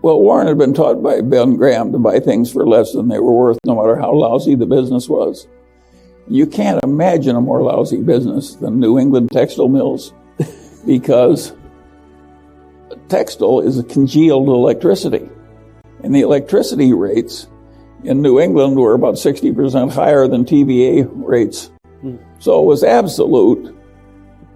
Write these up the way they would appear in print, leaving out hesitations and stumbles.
Well, Warren had been taught by Ben Graham to buy things for less than they were worth, no matter how lousy the business was. You can't imagine a more lousy business than New England textile mills, because textile is a congealed electricity. And the electricity rates in New England were about 60% higher than TVA rates. So it was absolute,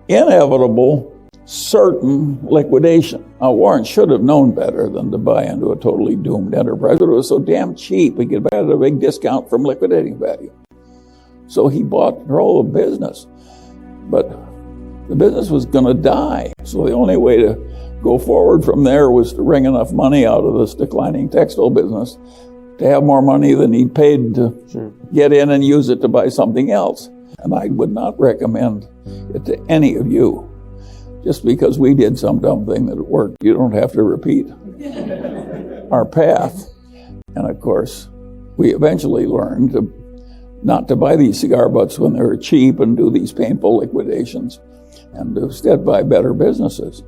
inevitable, certain liquidation. Now, Warren should have known better than to buy into a totally doomed enterprise, but it was so damn cheap, he could buy it at a big discount from liquidating value. So he bought control of business. But the business was going to die. So the only way to go forward from there was to wring enough money out of this declining textile business to have more money than he'd paid to get in and use it to buy something else. And I would not recommend it to any of you. Just because we did some dumb thing that worked, you don't have to repeat our path. And of course, we eventually learned not to buy these cigar butts when they were cheap and do these painful liquidations, and to instead buy better businesses.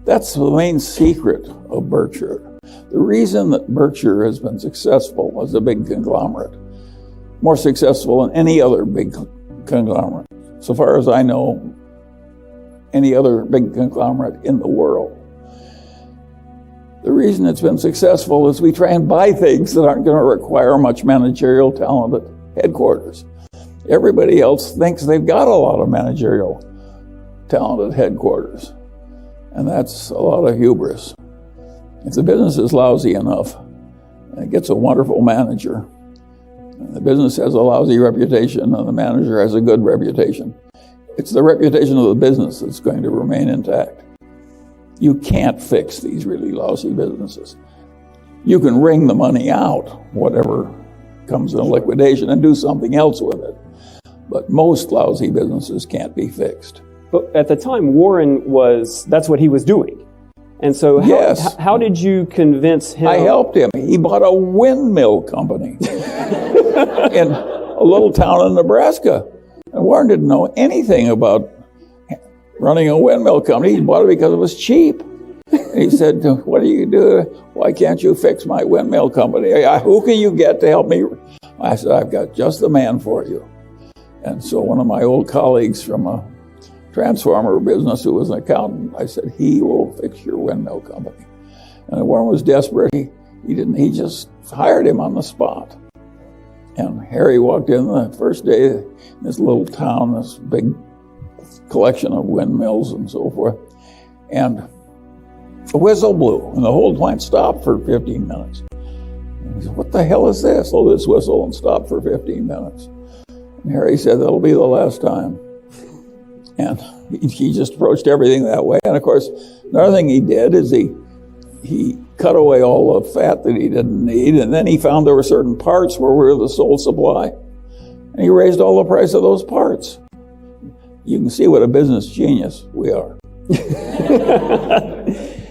That's the main secret of Berkshire. The reason that Berkshire has been successful as a big conglomerate, more successful than any other big conglomerate, so far as I know, any other big conglomerate in the world. The reason it's been successful is we try and buy things that aren't going to require much managerial talent at headquarters. Everybody else thinks they've got a lot of managerial talent at headquarters, and that's a lot of hubris. If the business is lousy enough, and it gets a wonderful manager, and the business has a lousy reputation, and the manager has a good reputation, it's the reputation of the business that's going to remain intact. You can't fix these really lousy businesses. You can wring the money out, whatever comes in liquidation, and do something else with it. But most lousy businesses can't be fixed. But at the time, that's what he was doing. And so how did you convince him? I helped him. He bought a windmill company in a little town in Nebraska. And Warren didn't know anything about running a windmill company. He bought it because it was cheap. And he said, "What do you do? Why can't you fix my windmill company? Who can you get to help me?" I said, "I've got just the man for you." And so one of my old colleagues from a transformer business who was an accountant, I said, "He will fix your windmill company." And Warren was desperate. He just hired him on the spot. And Harry walked in the first day in this little town, this big collection of windmills and so forth. And a whistle blew, and the whole plant stopped for 15 minutes. And he said, "What the hell is this?" "Oh, this whistle," and stopped for 15 minutes. And Harry said, "That'll be the last time." And he just approached everything that way. And of course, another thing he did is he cut away all the fat that he didn't need, and then he found there were certain parts where we were the sole supply, and he raised all the price of those parts. You can see what a business genius we are.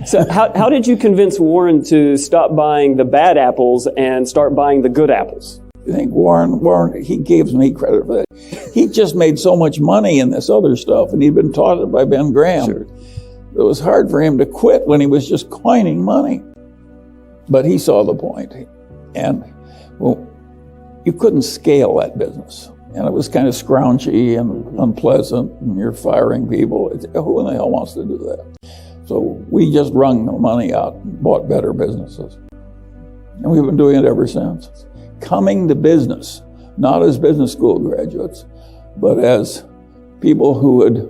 So how did you convince Warren to stop buying the bad apples and start buying the good apples? I think Warren, he gives me credit for that. He just made so much money in this other stuff, and he'd been taught it by Ben Graham. Sure. It was hard for him to quit when he was just coining money. But he saw the point. And, well, you couldn't scale that business. And it was kind of scrounchy and unpleasant, and you're firing people. Who in the hell wants to do that? So we just wrung the money out and bought better businesses. And we've been doing it ever since. Coming to business, not as business school graduates, but as people who had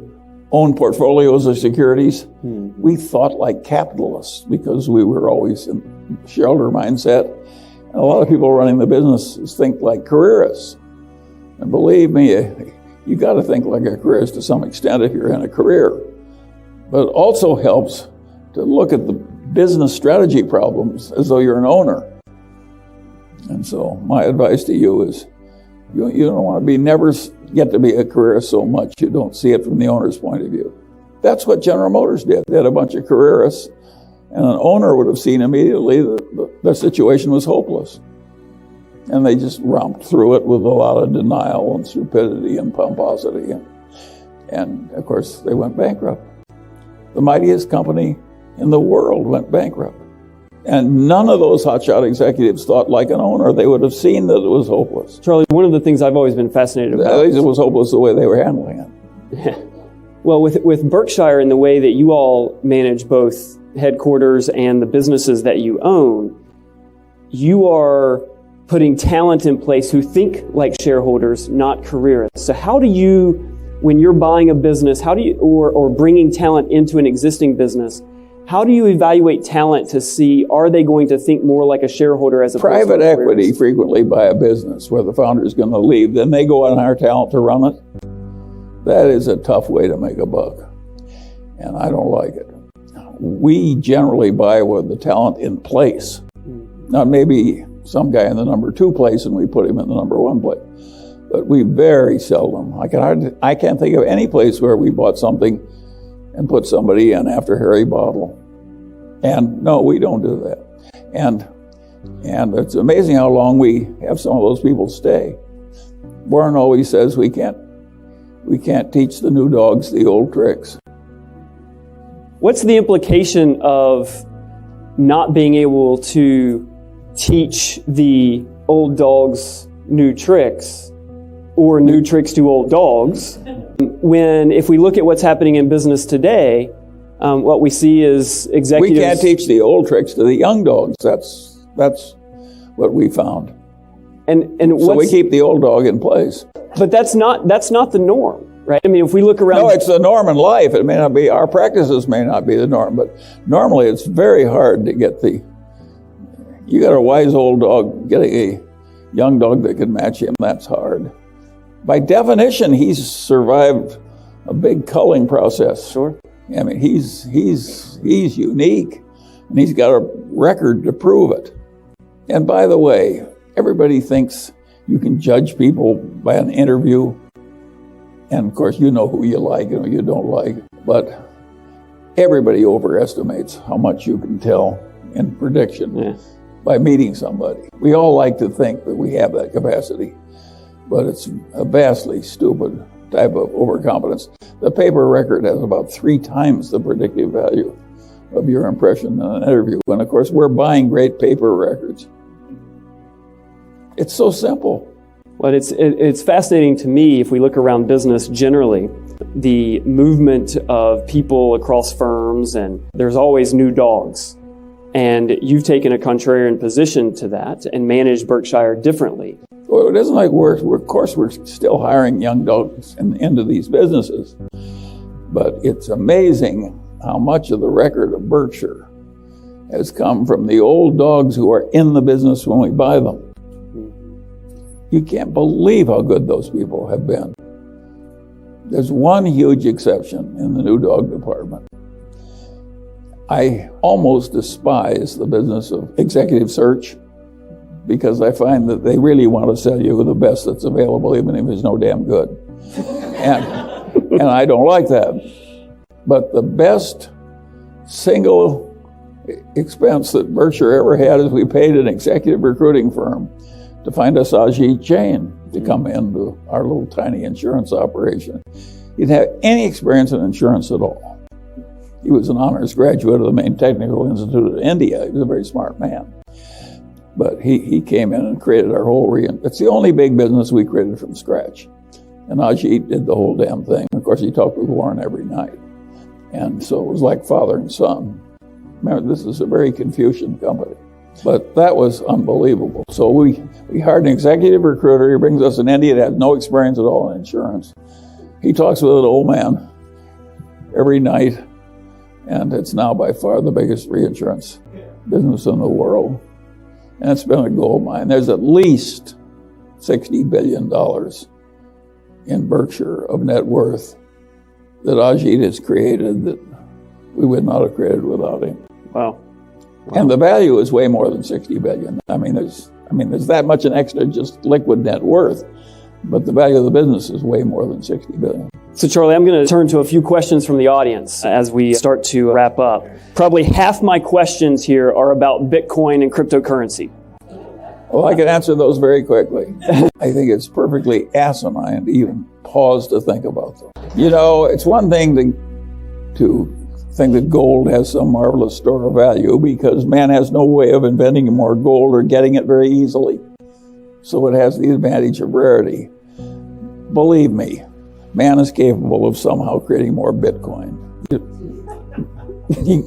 owned portfolios of securities. We thought like capitalists because we were always in shareholder mindset. And a lot of people running the businesses think like careerists. And believe me, you got to think like a careerist to some extent if you're in a career. But it also helps to look at the business strategy problems as though you're an owner. And so my advice to you is you don't want to never get to be a careerist so much you don't see it from the owner's point of view. That's what General Motors did. They had a bunch of careerists, and an owner would have seen immediately that their situation was hopeless. And they just romped through it with a lot of denial and stupidity and pomposity. And of course, they went bankrupt. The mightiest company in the world went bankrupt. And none of those hotshot executives thought like an owner. They would have seen that it was hopeless. Charlie, one of the things I've always been fascinated about. At least it was hopeless the way they were handling it. Well, with Berkshire and the way that you all manage both headquarters and the businesses that you own, you are putting talent in place who think like shareholders, not careerists. So how do you, when you're buying a business, how do you, or bringing talent into an existing business, how do you evaluate talent to see, are they going to think more like a shareholder as a private equity frequently buy a business where the founder is going to leave, then they go out and hire talent to run it. That is a tough way to make a buck, and I don't like it. We generally buy with the talent in place. Now, maybe some guy in the number 2 place and we put him in the number 1 place. But we very seldom, I can't think of any place where we bought something and put somebody in after Harry Bottle. And no, we don't do that. And it's amazing how long we have some of those people stay. Warren always says we can't teach the new dogs the old tricks. What's the implication of not being able to teach the old dogs new tricks, or new tricks to old dogs, when if we look at what's happening in business today, what we see is executives... We can't teach the old tricks to the young dogs. That's what we found. So we keep the old dog in place. But that's not the norm, right? I mean, if we look around... No, it's the norm in life. It may not be, our practices may not be the norm, but normally it's very hard to get you got a wise old dog, getting a young dog that can match him, that's hard. By definition, he's survived a big culling process. Sure. I mean, he's unique, and he's got a record to prove it. And by the way, everybody thinks you can judge people by an interview, and of course, you know who you like and who you don't like, but everybody overestimates how much you can tell in prediction by meeting somebody. We all like to think that we have that capacity, but it's a vastly stupid type of overconfidence. The paper record has about 3 times the predictive value of your impression in an interview. And of course, we're buying great paper records. It's so simple. Well, it's fascinating to me, if we look around business generally, the movement of people across firms, and there's always new dogs. And you've taken a contrarian position to that and managed Berkshire differently. Well, it isn't like we're still hiring young dogs into these businesses. But it's amazing how much of the record of Berkshire has come from the old dogs who are in the business when we buy them. You can't believe how good those people have been. There's one huge exception in the new dog department. I almost despise the business of executive search because I find that they really want to sell you the best that's available, even if it's no damn good. And I don't like that. But the best single expense that Berkshire ever had is we paid an executive recruiting firm to find us Ajit Jain to come into our little tiny insurance operation. He didn't have any experience in insurance at all. He was an honors graduate of the Maine Technical Institute of India. He was a very smart man. But he came in and created our whole it's the only big business we created from scratch. And Ajit did the whole damn thing. Of course, he talked with Warren every night. And so it was like father and son. Remember, this is a very Confucian company. But that was unbelievable. So we hired an executive recruiter. He brings us an Indian that has no experience at all in insurance. He talks with an old man every night. And it's now by far the biggest reinsurance business in the world. And it's been a gold mine. There's at least $60 billion in Berkshire of net worth that Ajit has created that we would not have created without him. Wow. And the value is way more than $60 billion. I mean, there's that much an extra just liquid net worth, but the value of the business is way more than $60 billion. So Charlie, I'm going to turn to a few questions from the audience as we start to wrap up. Probably half my questions here are about Bitcoin and cryptocurrency. Well, I can answer those very quickly. I think it's perfectly asinine to even pause to think about them. You know, it's one thing to think that gold has some marvelous store of value because man has no way of inventing more gold or getting it very easily. So it has the advantage of rarity. Believe me, man is capable of somehow creating more Bitcoin.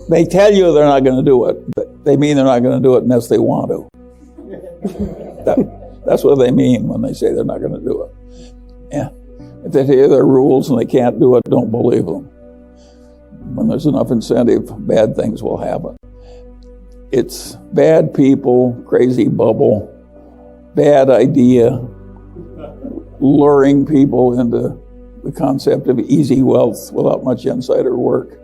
They tell you they're not going to do it, but they mean they're not going to do it unless they want to. That's what they mean when they say they're not going to do it. Yeah. If they tell you there are rules and they can't do it, don't believe them. When there's enough incentive, bad things will happen. It's bad people, crazy bubble, bad idea, luring people into the concept of easy wealth without much insider work.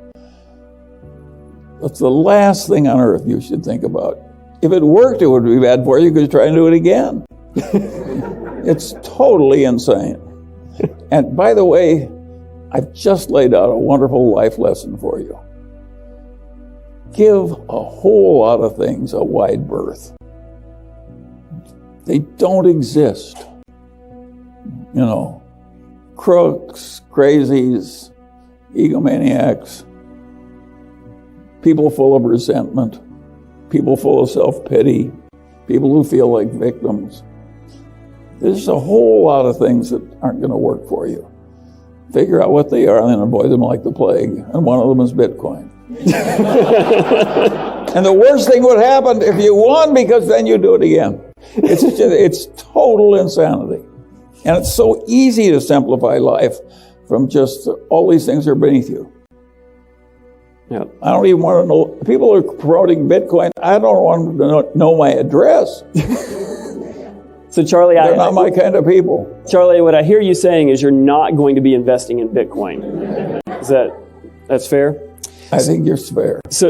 That's the last thing on earth you should think about. If it worked, it would be bad for you because try and do it again. It's totally insane. And by the way, I've just laid out a wonderful life lesson for you. Give a whole lot of things a wide berth. They don't exist. You know, crooks, crazies, egomaniacs, people full of resentment, people full of self-pity, people who feel like victims. There's a whole lot of things that aren't going to work for you. Figure out what they are and then avoid them like the plague. And one of them is Bitcoin. And the worst thing would happen if you won, because then you do it again. It's total insanity. And it's so easy to simplify life from just all these things are beneath you. Yep. I don't even want to know. People are promoting Bitcoin. I don't want them to know my address. So Charlie, they're not my kind of people. Charlie, what I hear you saying is you're not going to be investing in Bitcoin. That's fair? I think you're fair. So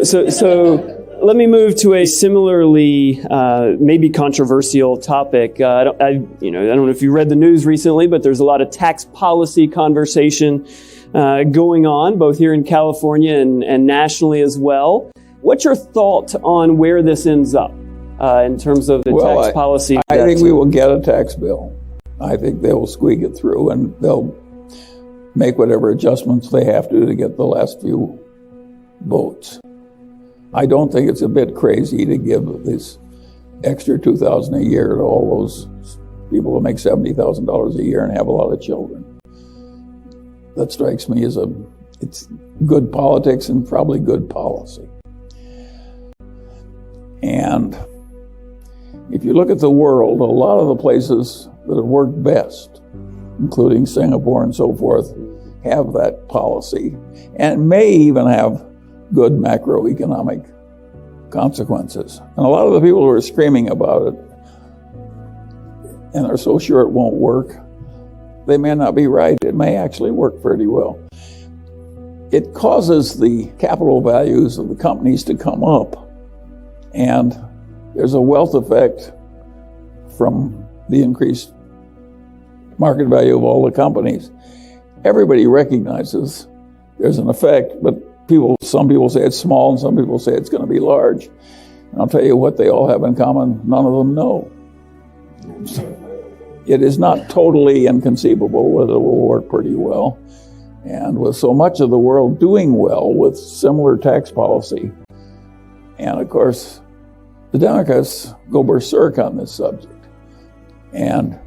let me move to a similarly maybe controversial topic. I don't know if you read the news recently, but there's a lot of tax policy conversation going on, both here in California and nationally as well. What's your thought on where this ends up in terms of the tax policy? I think we will get a tax bill. I think they will squeak it through, and they'll make whatever adjustments they have to get the last few votes. I don't think it's a bit crazy to give this extra $2,000 a year to all those people who make $70,000 a year and have a lot of children. That strikes me as it's good politics and probably good policy. And if you look at the world, a lot of the places that have worked best, including Singapore and so forth, have that policy and may even have good macroeconomic consequences. And a lot of the people who are screaming about it and are so sure it won't work, they may not be right. It may actually work pretty well. It causes the capital values of the companies to come up, and there's a wealth effect from the increased market value of all the companies. Everybody recognizes there's an effect, but some people say it's small and some people say it's going to be large. And I'll tell you what they all have in common, none of them know. It is not totally inconceivable whether it will work pretty well. And with so much of the world doing well with similar tax policy, and of course, the Democrats go berserk on this subject. And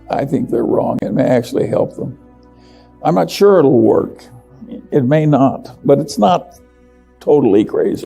I think they're wrong. It may actually help them. I'm not sure it'll work. It may not, but it's not totally crazy.